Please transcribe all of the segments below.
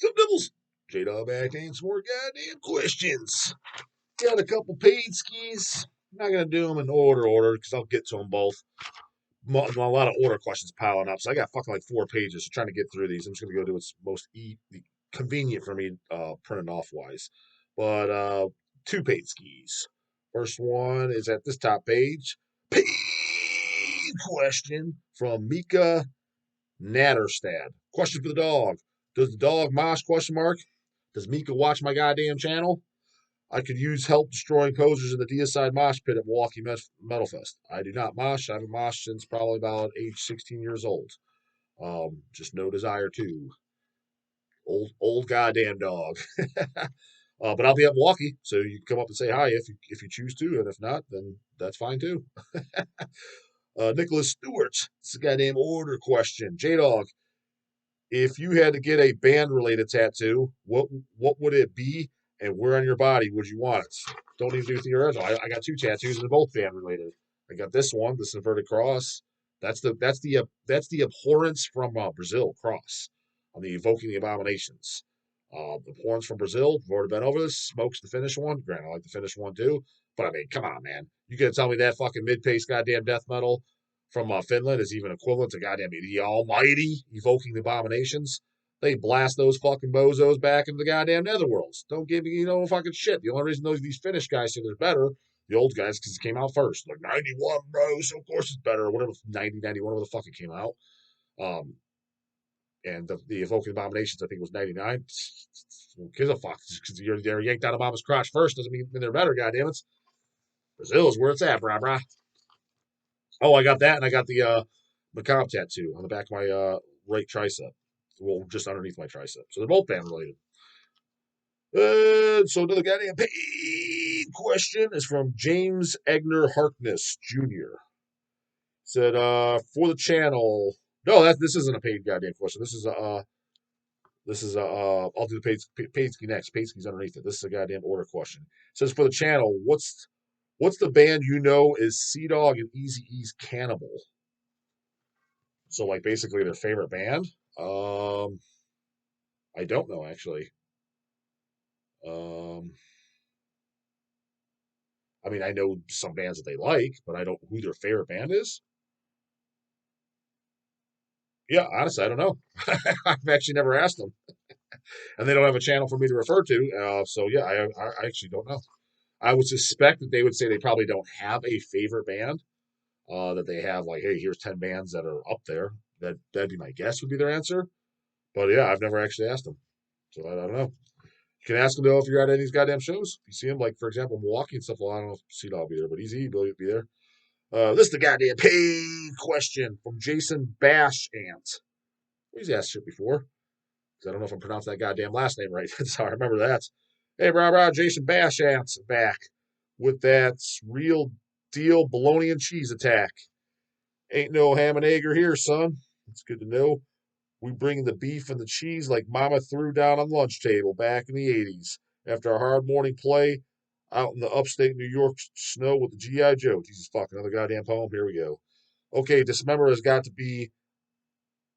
Some Devils. J-Dog back to answer more goddamn questions. Got a couple paid skis. I'm not going to do them in order because I'll get to them both. A lot of order questions piling up. So I got fucking like 4 pages. So trying to get through these. I'm just going to go to what's most convenient for me printing off wise. But 2 paid skis. First one is at this top page. Paid question from Mika Natterstad. Question for the dog. Does the dog mosh? Question mark. Does Mika watch my goddamn channel? I could use help destroying posers in the Deicide mosh pit at Milwaukee Metal Fest. I do not mosh. I haven't moshed since probably about age 16 years old. Just no desire to. Old goddamn dog. But I'll be at Milwaukee, so you can come up and say hi if you choose to, and if not, then that's fine too. Nicholas Stewart. It's a goddamn order question. J-Dog, if you had to get a band-related tattoo, what would it be, and where on your body would you want it? Don't even do theoretical. I got 2 tattoos, and they're both band-related. I got this one, this inverted cross. That's the abhorrence from Brazil cross on the evoking the abominations. Abhorrence from Brazil. I've already been over this. Smokes the finish one. Granted, I like the finish one too. But I mean, come on, man. You gonna tell me that fucking mid-pace goddamn death metal from Finland is even equivalent to goddamn the almighty evoking the abominations? They blast those fucking bozos back into the goddamn netherworlds. Don't give me no fucking shit. The only reason these Finnish guys say they're better, the old guys, because it came out first. Like 91, bro, so of course it's better. Or whatever, 90, 91, whatever the fuck it came out. And the evoking abominations, I think it was 99. Who gives a fuck? Just because they're yanked out of mama's crotch first doesn't mean they're better, goddammit. Brazil is where it's at, brah. Oh, I got that, and I got the macabre tattoo on the back of my right tricep. Well, just underneath my tricep. So they're both band related. So another goddamn paid question is from James Egner Harkness Jr. Said, for the channel. No, this isn't a paid goddamn question. This is I'll do the Paidski next. Paidski's underneath it. This is a goddamn order question. It says for the channel, what's the band you know is Sea Dog and Eazy-E's Cannibal? So like basically their favorite band? I don't know actually. I mean, I know some bands that they like, but I don't know who their favorite band is. Yeah, honestly, I don't know. I've actually never asked them, and they don't have a channel for me to refer to. So yeah, I actually don't know. I would suspect that they would say they probably don't have a favorite band. That they have like, hey, here's 10 bands that are up there. That'd be my guess would be their answer. But yeah, I've never actually asked them, so I don't know. You can ask them though if you're at any of these goddamn shows. If you see them, like for example, Milwaukee and stuff. Well, I don't know if Seed will be there, but Easy will be there. This is the goddamn paid question from Jason Bash Ant. He's asked shit before. I don't know if I'm pronouncing that goddamn last name right. So I remember that. Hey, brah, Jason Bash Ant's back with that real deal bologna and cheese attack. Ain't no ham and egg here, son. It's good to know. We bring the beef and the cheese like Mama threw down on the lunch table back in the 80s after a hard morning play out in the upstate New York snow with the G.I. Joe. Jesus fuck, another goddamn poem. Here we go. Okay, Dismember has got to be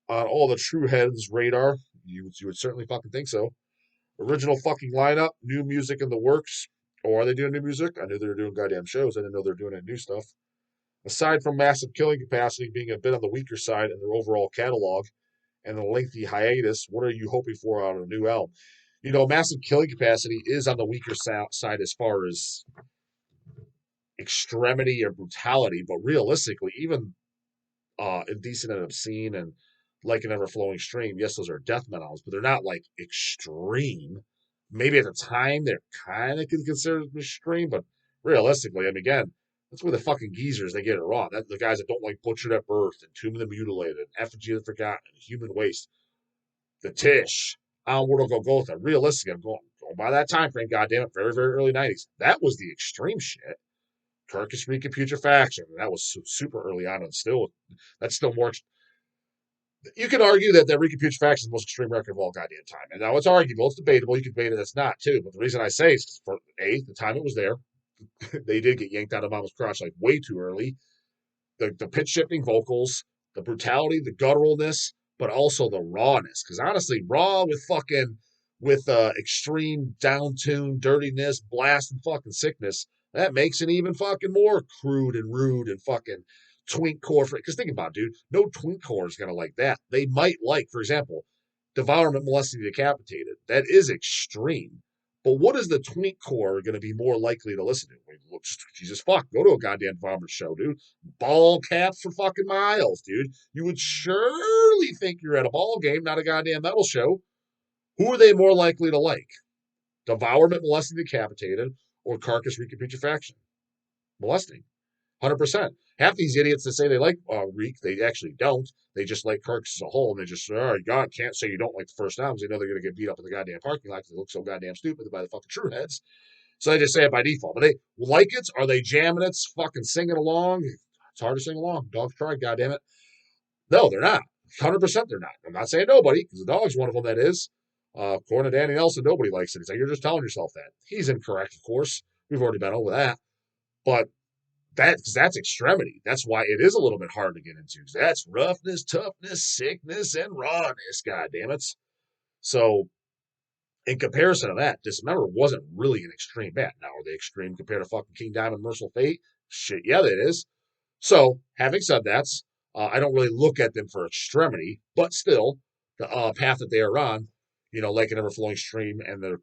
on all the true heads' radar. You would certainly fucking think so. Original fucking lineup, new music in the works. Or are they doing new music? I knew they were doing goddamn shows. I didn't know they were doing any new stuff. Aside from massive killing capacity being a bit on the weaker side in their overall catalog and the lengthy hiatus, what are you hoping for out of a new album? You know, massive killing capacity is on the weaker side as far as extremity or brutality, but realistically, even Indecent and Obscene and Like an Ever Flowing Stream, yes, those are death metals, but they're not like extreme. Maybe at the time they're kind of considered extreme, but realistically, I mean, again, that's where the fucking geezers they get it wrong. That the guys that don't like Butchered at Birth and Tomb of the Mutilated, Effigy of the Forgotten, Human Waste, the Tish, Onward of Golgotha. Realistically, I'm going by that time frame. Goddamn it, very very early '90s. That was the extreme shit. Carcass Reek and Putrefaction. That was super early on, and still that's still more. You can argue that Reek and Putrefaction is the most extreme record of all goddamn time. And now it's arguable, it's debatable. You can debate it, it's not too. But the reason I say is for the time it was there, they did get yanked out of mama's crotch like way too early. The pitch shifting vocals, the brutality, the gutturalness, but also the rawness. Because honestly, raw with fucking with extreme down-tuned dirtiness, blast, and fucking sickness, that makes it even fucking more crude and rude and fucking twink core. Because think about it, dude, no twink core is gonna like that. They might like, for example, devourment, molesting, decapitated. That is extreme. But what is the twink core going to be more likely to listen to? Jesus fuck, go to a goddamn devourment show, dude. Ball caps for fucking miles, dude. You would surely think you're at a ball game, not a goddamn metal show. Who are they more likely to like? Devourment, molesting, decapitated, or carcass reconfiguration? Molesting. 100%. Half these idiots that say they like Reek, they actually don't. They just like Carcass as a whole, and they just, oh, God, can't say you don't like the first albums. They know they're going to get beat up in the goddamn parking lot because they look so goddamn stupid by the fucking true heads. So they just say it by default. But they like it. Are they jamming it, fucking singing along? It's hard to sing along. Dogs tried, goddammit. No, they're not. 100% they're not. I'm not saying nobody, because the Dog's one of them that is. According to Danny Nelson, nobody likes it. He's like, you're just telling yourself that. He's incorrect, of course. We've already been over that. But that's extremity. That's why it is a little bit hard to get into. That's roughness, toughness, sickness, and rawness. God damn it! So, in comparison to that, Dismember wasn't really an extreme band. Now, are they extreme compared to fucking King Diamond, Merciful Fate? Shit, yeah, that is. So, having said that, I don't really look at them for extremity, but still, the path that they are on, like an ever-flowing stream, and their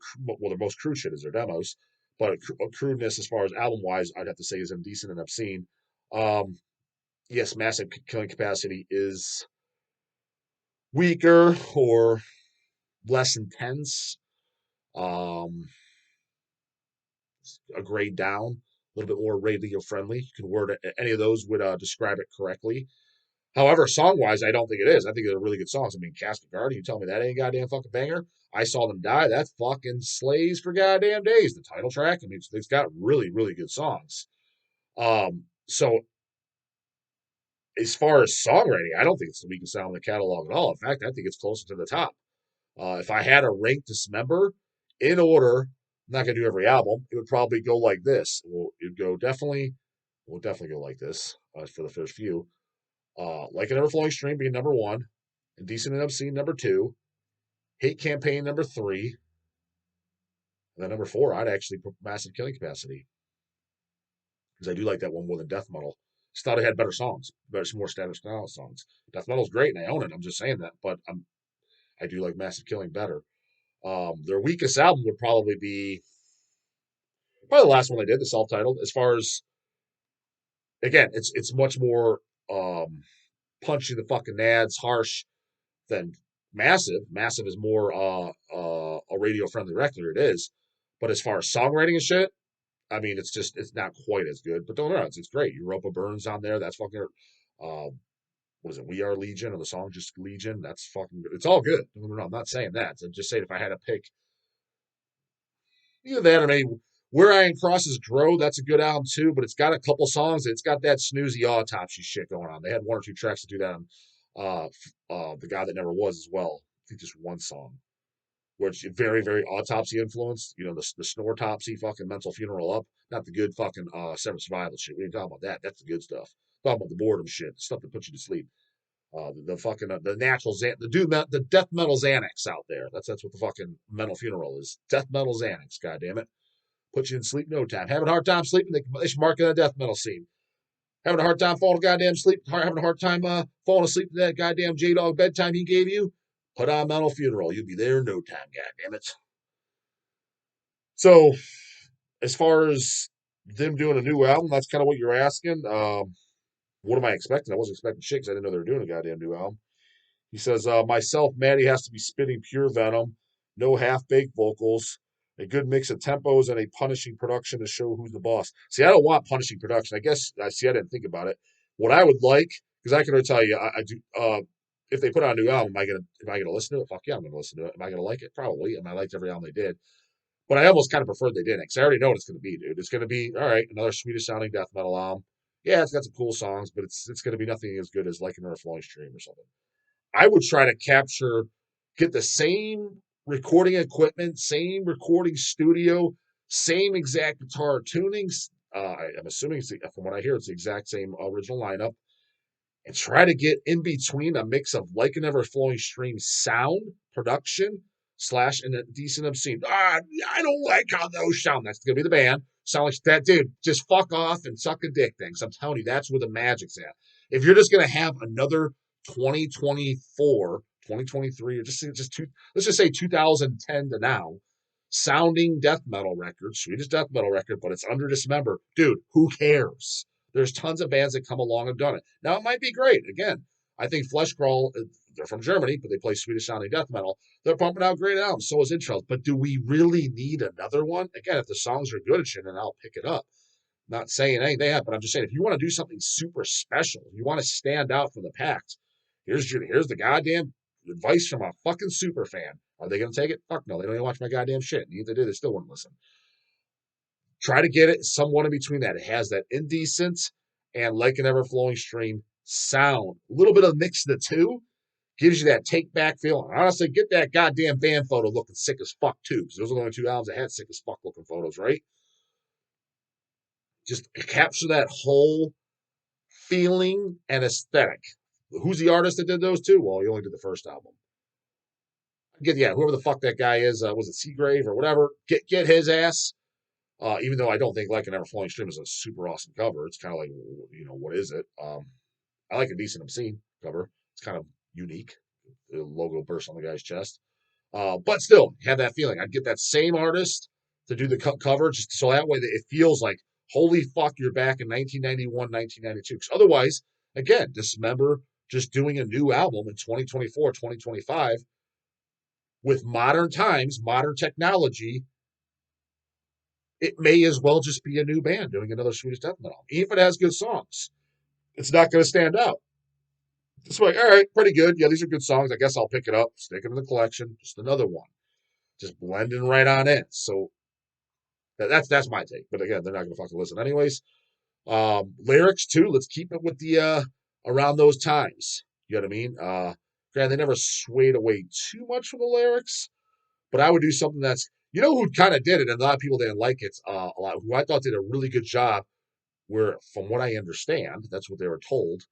most crude shit is their demos. But a crudeness, as far as album-wise, I'd have to say is indecent and obscene. Yes, massive killing capacity is weaker or less intense. A grade down, a little bit more radio friendly. You can word it, any of those would describe it correctly. However, song wise, I don't think it is. I think they're really good songs. I mean, Cast of Guard, you tell me that ain't a goddamn fucking banger. I Saw Them Die, that fucking slays for goddamn days. The title track, I mean, it's got really, really good songs. So as far as songwriting, I don't think it's the weakest sound in the catalog at all. In fact, I think it's closer to the top. If I had to rank Dismember in order, I'm not gonna do every album. It would probably go like this. We'll definitely go like this for the first few. Like an Everflowing Stream being number one, Indecent and Obscene number two, Hate Campaign number three, and then number four, I'd actually put Massive Killing Capacity because I do like that one more than Deathmetal. Just thought it had better songs, some more standard style songs. Deathmetal's great and I own it. I'm just saying that, but I do like Massive Killing better. Their weakest album would probably be the last one they did, the self-titled. As far as again, it's much more punchy the fucking nads, harsh than Massive. Massive is more a radio friendly record. It is, but as far as songwriting and shit, I mean, it's not quite as good. But don't know, it's great. Europa Burns on there. That's fucking. What is it? We Are Legion, or the song just Legion. That's fucking good. It's all good. No, I'm not saying that. I'm just saying if I had to pick either that or maybe Where Iron Crosses Grow, that's a good album too, but it's got a couple songs. It's got that snoozy autopsy shit going on. They had one or two tracks to do that on The God That Never Was as well. I think just one song where it's very, very autopsy influenced. The snortopsy fucking mental funeral up. Not the good fucking seven survival shit. We ain't talking about that. That's the good stuff. Talking about the boredom shit, the stuff that puts you to sleep. The fucking the natural the death metal Xanax out there. That's what the fucking mental funeral is. Death metal Xanax. God damn it, put you in sleep no time. Having a hard time sleeping, they should mark it a death metal scene. Having a hard time falling goddamn sleep. Having a hard time falling asleep to that goddamn J-Dog bedtime he gave you. Put on mental funeral. You'll be there in no time. God damn it. So, as far as them doing a new album, that's kind of what you're asking. What am I expecting? I wasn't expecting shit because I didn't know they were doing a goddamn new album. He says, myself, Maddie has to be spitting pure venom, no half-baked vocals, a good mix of tempos, and a punishing production to show who's the boss. See, I don't want punishing production. I didn't think about it. What I would like, because I can already tell you, I do. If they put out a new album, am I gonna listen to it? Fuck yeah, I'm gonna listen to it. Am I gonna like it? Probably. I liked every album they did. But I almost kind of preferred they didn't, because I already know what it's gonna be, dude. It's gonna be all right, another Swedish sounding death metal album. Yeah, it's got some cool songs, but it's gonna be nothing as good as Like Another Flowing Stream or something. I would try to get the same recording equipment, same recording studio, same exact guitar tunings. I'm assuming, from what I hear, it's the exact same original lineup, and try to get in between a mix of Like an Ever Flowing Stream sound, production, slash indecent obscene. I don't like how those sound. That's gonna be the band. Sound like that, dude. Just fuck off and suck a dick things. I'm telling you, that's where the magic's at. If you're just gonna have another 2024, 2023, or just two, let's just say 2010 to now, sounding death metal record, Swedish death metal record, but it's under Dismember, dude. Who cares? There's tons of bands that come along and done it. Now it might be great. Again, I think Flesh Crawl, they're from Germany, but they play Swedish sounding death metal. They're pumping out great albums. So is Intros. But do we really need another one? Again, if the songs are good and shit, then I'll pick it up. Not saying anything, but I'm just saying if you want to do something super special, you want to stand out from the pack. Here's the goddamn advice from a fucking super fan. Are they going to take it? Fuck no. They don't even watch my goddamn shit. And if they did, they still wouldn't listen. Try to get it somewhat in between that. It has that indecent and like an ever flowing stream sound. A little bit of a mix of the two gives you that take back feeling. Honestly, get that goddamn band photo looking sick as fuck too, because those are the only two albums that had sick as fuck looking photos, right? Just capture that whole feeling and aesthetic. Who's the artist that did those two? Well, he only did the first album. Whoever the fuck that guy is, was it Seagrave or whatever? Get his ass. Even though I don't think Like an Ever Flowing Stream is a super awesome cover, it's kind of like, what is it? I like a decent obscene cover. It's kind of unique. The logo bursts on the guy's chest. But still, have that feeling. I'd get that same artist to do the cover just so that way that it feels like, holy fuck, you're back in 1991, 1992. Because otherwise, again, Dismember just doing a new album in 2024, 2025 with modern times, modern technology. It may as well just be a new band doing another Swedish death metal. Even if it has good songs, it's not going to stand out. It's like, all right, pretty good. Yeah, these are good songs. I guess I'll pick it up, stick it in the collection. Just another one. Just blending right on in. So that's my take. But again, they're not going to fucking listen anyways. Lyrics too. Let's keep it with the around those times. You know what I mean? Granted, they never swayed away too much from the lyrics, but I would do something that's, who kind of did it, and a lot of people didn't like it a lot, who I thought did a really good job, where, from what I understand, that's what they were told,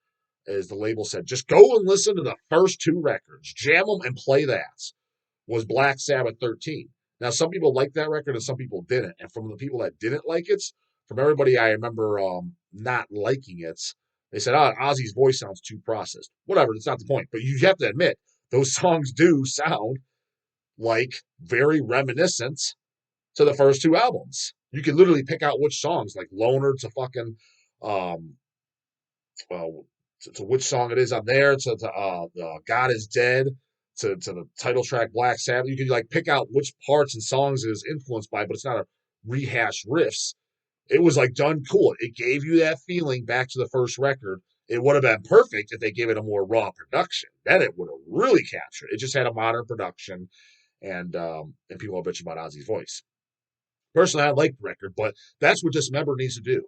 is the label said, just go and listen to the first two records, jam them and play that, was Black Sabbath 13. Now, some people liked that record and some people didn't. And from the people that didn't like it, from everybody I remember not liking it, they said, Ozzy's voice sounds too processed. Whatever, that's not the point. But you have to admit, those songs do sound like very reminiscent to the first two albums. You can literally pick out which songs, like Loner to fucking, to which song it is on there, to God is Dead, to the title track Black Sabbath. You can like pick out which parts and songs it is influenced by, but it's not a rehash riffs. It was like done cool. It gave you that feeling back to the first record. It would have been perfect if they gave it a more raw production. Then it would have really captured. It just had a modern production, and people are bitching about Ozzy's voice. Personally, I like the record, but that's what Dismember needs to do.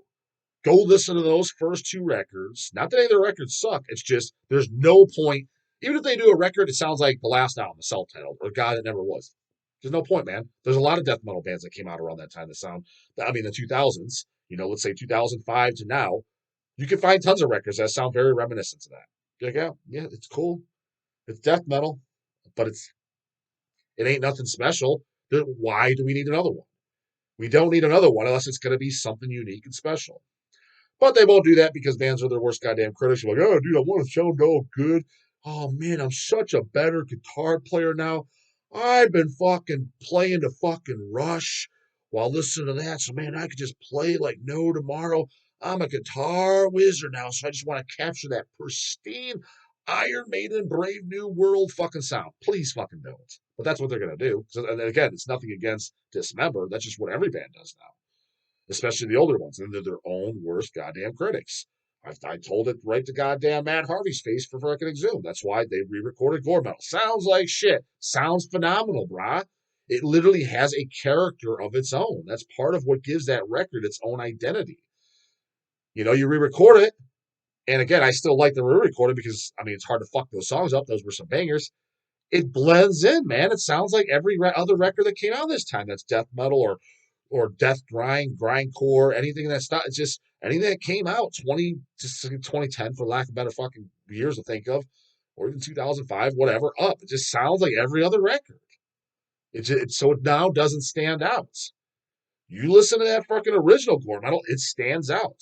Go listen to those first two records. Not that any of their records suck. It's just there's no point. Even if they do a record, it sounds like the last album, the self-titled, or God It Never Was. There's no point, man. There's a lot of death metal bands that came out around that time that sound, the 2000s, let's say 2005 to now. You can find tons of records that sound very reminiscent to that. You're like, yeah, it's cool. It's death metal, but it ain't nothing special. Why do we need another one? We don't need another one unless it's going to be something unique and special. But they won't do that because bands are their worst goddamn critics. You're like, oh, dude, I want to sound all good. Oh, man, I'm such a better guitar player now. I've been fucking playing the fucking Rush while listening to that. So, man, I could just play like no tomorrow. I'm a guitar wizard now, so I just want to capture that pristine Iron Maiden Brave New World fucking sound. Please fucking don't. But that's what they're going to do. So, and again, it's nothing against Dismember. That's just what every band does now, especially the older ones, and they're their own worst goddamn critics. I told it right to goddamn Matt Harvey's face for fucking Exhumed. That's why they re-recorded Gore Metal. Sounds like shit. Sounds phenomenal, brah. It literally has a character of its own. That's part of what gives that record its own identity. You re-record it, and again, I still like the re-recording because, it's hard to fuck those songs up. Those were some bangers. It blends in, man. It sounds like every other record that came out this time. That's death metal or death grindcore, anything that's not. It's just anything that came out 2010, for lack of better fucking years to think of, or even 2005, whatever. It just sounds like every other record. So it now doesn't stand out. You listen to that fucking original gore metal, it stands out.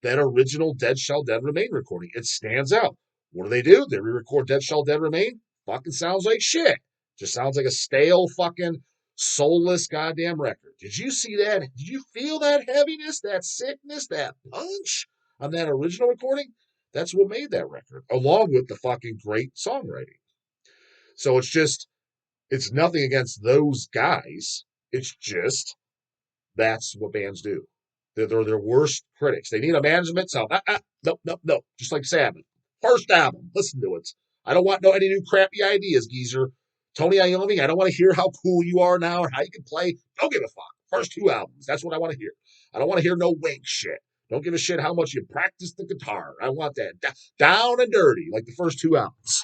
That original Dead Shall Dead Remain recording, it stands out. What do? They re-record Dead Shall Dead Remain. Fucking sounds like shit. Just sounds like a stale fucking soulless goddamn record. Did you see that? Did you feel that heaviness, that sickness, that punch on that original recording? That's what made that record, along with the fucking great songwriting. So it's nothing against those guys. It's just that's what bands do. They're their worst critics. They need a management. So, nope. Just like Sabbath. First album. Listen to it. I don't want any new crappy ideas, geezer. Tony Iommi, I don't want to hear how cool you are now or how you can play. Don't give a fuck. First two albums. That's what I want to hear. I don't want to hear no wink shit. Don't give a shit how much you practice the guitar. I want that down and dirty, like the first two albums.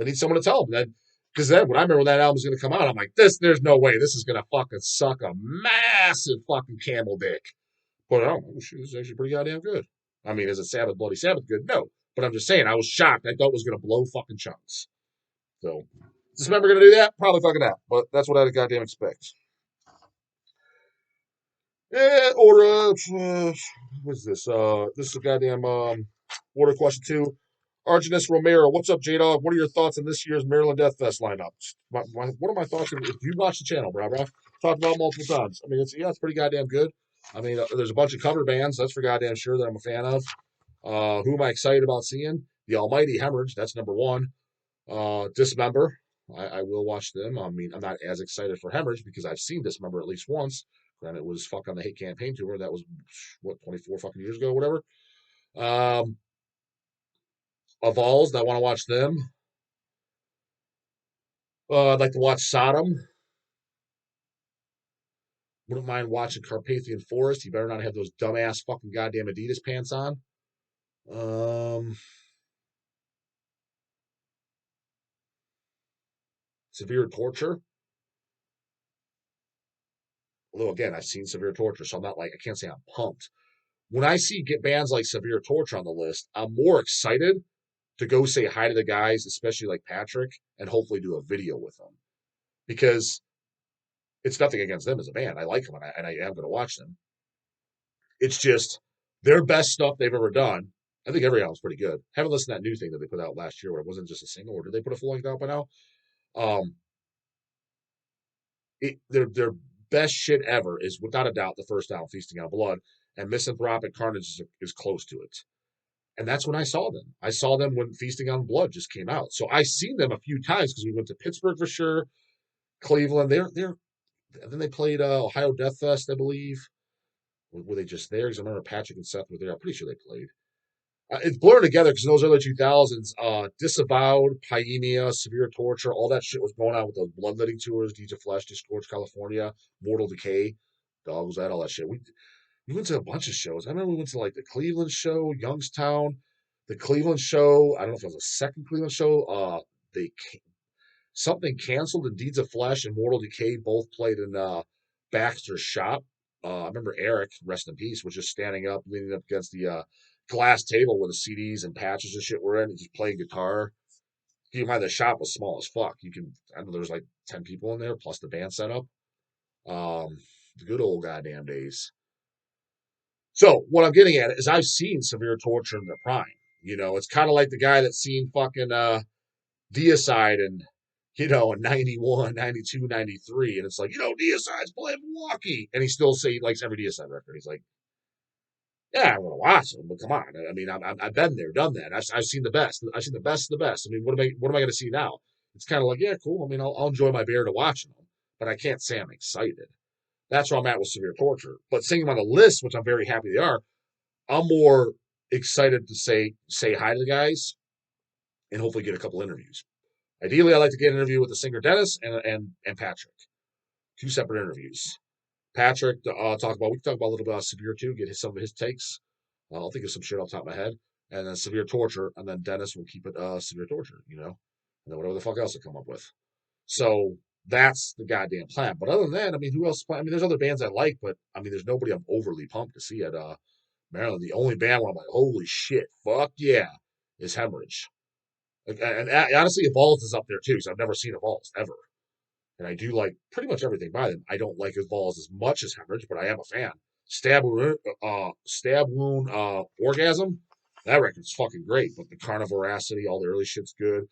I need someone to tell them that. Because then when I remember when that album's going to come out, I'm like, there's no way this is going to fucking suck a massive fucking camel dick. But oh, shit, this is actually pretty goddamn good. I mean, is it Sabbath, Bloody Sabbath good? No. But I'm just saying, I was shocked. I thought it was going to blow fucking chunks. So, is Dismember going to do that? Probably fucking not. But that's what I'd goddamn expect. What's this? This is a goddamn order question 2. Argenis Romero, what's up, J-Dog? What are your thoughts on this year's Maryland Death Fest lineup? What are my thoughts? If you watch the channel, bro, talked about multiple times. I mean, it's pretty goddamn good. I mean, there's a bunch of cover bands, that's for goddamn sure, that I'm a fan of. Who am I excited about seeing? The Almighty Hemorrhage, that's number 1. Dismember, I will watch them. I mean, I'm not as excited for Hemorrhage because I've seen Dismember at least once. And it was fuck on the Hate Campaign tour. That was, 24 fucking years ago, whatever. Evolved, I want to watch them. I'd like to watch Sodom. Wouldn't mind watching Carpathian Forest. You better not have those dumbass fucking goddamn Adidas pants on. Severe Torture. Although, again, I've seen Severe Torture, so I'm not like, I can't say I'm pumped. When I see bands like Severe Torture on the list, I'm more excited to go say hi to the guys, especially like Patrick, and hopefully do a video with them. Because it's nothing against them as a band. I like them, and I am going to watch them. It's just their best stuff they've ever done. I think every album's pretty good. Haven't listened to that new thing that they put out last year where it wasn't just a single, or did they put a full length out by now? Their best shit ever is without a doubt the first album, Feasting on Blood, and Misanthropic Carnage is close to it. And that's when I saw them. I saw them when Feasting on Blood just came out. So I've seen them a few times because we went to Pittsburgh for sure, Cleveland. Then they played Ohio Death Fest, I believe. Were they just there? Because I remember Patrick and Seth were there. I'm pretty sure they played. It's blurred together because in those early 2000s, Disavowed, Pyemia, Severe Torture, all that shit was going on with those bloodletting tours, Deeds of Flesh, Disgorge, California, Mortal Decay, Dogs, all that shit. We went to a bunch of shows. I remember we went to like the Cleveland show, Youngstown, the Cleveland show. I don't know if it was a second Cleveland show. Something canceled, and Deeds of Flesh and Mortal Decay both played in Baxter's shop. I remember Eric, rest in peace, was just standing up, leaning up against the glass table where the CDs and patches and shit were in, and just playing guitar. Keep in mind the shop was small as fuck. I know there was like 10 people in there plus the band setup. The good old goddamn days. So what I'm getting at is I've seen Severe Torture in their prime. It's kind of like the guy that's seen fucking Deicide and in 91, 92, 93, and it's like, Deicide's playing Milwaukee, and he still say he likes every Deicide record. He's like, yeah, I want to watch them, but come on. I mean, I've been there, done that. I've seen the best. I've seen the best of the best. I mean, what am I going to see now? It's kind of like, yeah, cool. I mean, I'll enjoy my beer to watch them, but I can't say I'm excited. That's where I'm at with Severe Torture. But seeing them on the list, which I'm very happy they are, I'm more excited to say hi to the guys and hopefully get a couple interviews. Ideally, I'd like to get an interview with the singer Dennis and Patrick. 2 separate interviews. Patrick, we can talk about a little bit about Severe too, get some of his takes. I'll think of some shit off the top of my head. And then Severe Torture, and then Dennis will keep it Severe Torture, and then whatever the fuck else I come up with. So that's the goddamn plan. But other than that, I mean, who else? I mean, there's other bands I like, but I mean, there's nobody I'm overly pumped to see at Maryland. The only band where I'm like, holy shit, fuck yeah, is Hemorrhage. And honestly, Evolved is up there too, because I've never seen Evolved ever. And I do like pretty much everything by them. I don't like his balls as much as Hemorrhage, but I am a fan. Stab Wound, Orgasm. That record's fucking great. But the Carnivoracity, all the early shit's good.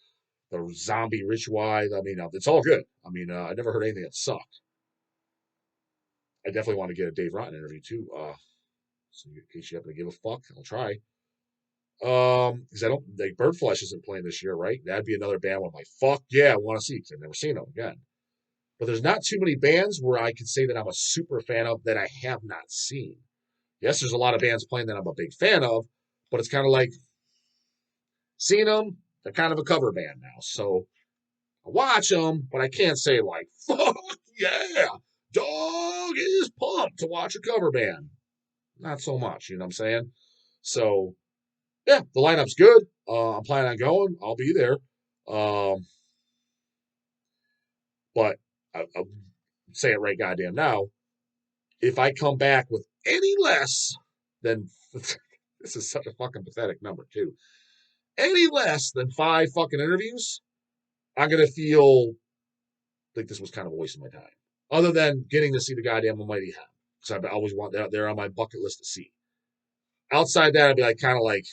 The Zombie Ritual, I mean, it's all good. I mean, I never heard anything that sucked. I definitely want to get a Dave Rotten interview too. So in case you happen to give a fuck, I'll try. Because I don't like Birdflesh isn't playing this year, right? That'd be another band where I'm like, fuck yeah, I want to see because I've never seen them again. But there's not too many bands where I could say that I'm a super fan of that I have not seen. Yes, there's a lot of bands playing that I'm a big fan of, but it's kind of like seeing them, they're kind of a cover band now. So I watch them, but I can't say like, fuck yeah, Dawg is pumped to watch a cover band. Not so much, you know what I'm saying? So yeah, the lineup's good. I'm planning on going. I'll be there. But I'll say it right goddamn now. If I come back with any less than this is such a fucking pathetic number too. Any less than 5 fucking interviews, I'm gonna feel like this was kind of a waste of my time. Other than getting to see the goddamn Almighty Ham, because I always want that there on my bucket list to see. Outside that, I'd be like kind of like,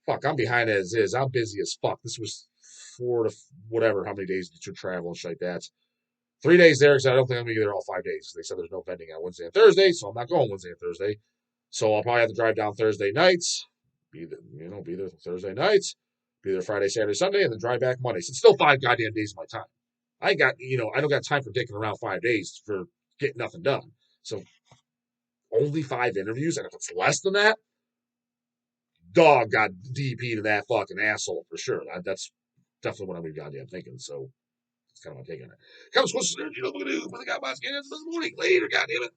fuck, I'm behind as is. I'm busy as fuck. This was 4 to whatever, how many days to travel and shit like that. 3 days there because I don't think I'm gonna be there all 5 days. They said there's no vending on Wednesday and Thursday, so I'm not going Wednesday and Thursday. So I'll probably have to drive down Thursday nights, be there Thursday nights, be there Friday, Saturday, Sunday, and then drive back Monday. So it's still 5 goddamn days of my time. I don't got time for dicking around 5 days for getting nothing done. So only 5 interviews, and if it's less than that, Dawg got DP to that fucking asshole for sure. That's definitely what I'm goddamn thinking. So that's kind of my take on it. Come squish, you know what we're gonna do. But I got my skin this morning. Later, goddamn it.